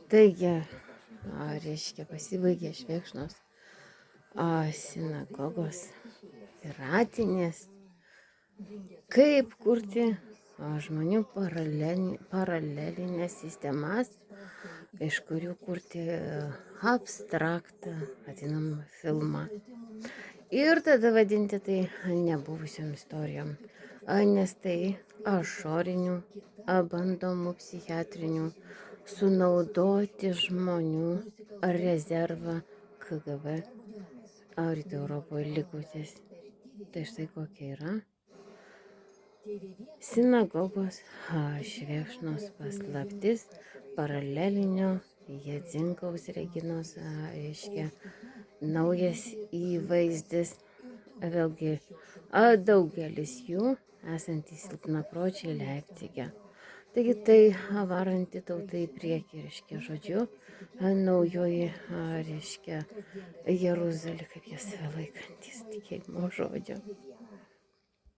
Taigi, reiškia, pasibaigė Švėkšnos sinagogos piratinės. Kaip kurti žmonių paralelinės sistemas, iš kurių kurti abstraktą, vadinamą filmą. Ir tada vadinti tai nebuvusiom istorijom, nes tai ašorinių, bandomų psichiatrinių, sunaudoti žmonių rezervą KGB rytų Europoje likutis. Tai štai kokia yra sinagogos Švėkšnos paslaptis paralelinio Jadzinkaus Reginos, reiškia, naujas įvaizdis. Vėlgi, daugelis jų esantys silpnapročiai Leipcige. Taigi tai varanti tautai į priekį, reiškia, žodžiu, naujoji, reiškia, Jeruzalė, kaip jie save laikantis tikėjimo žodžio.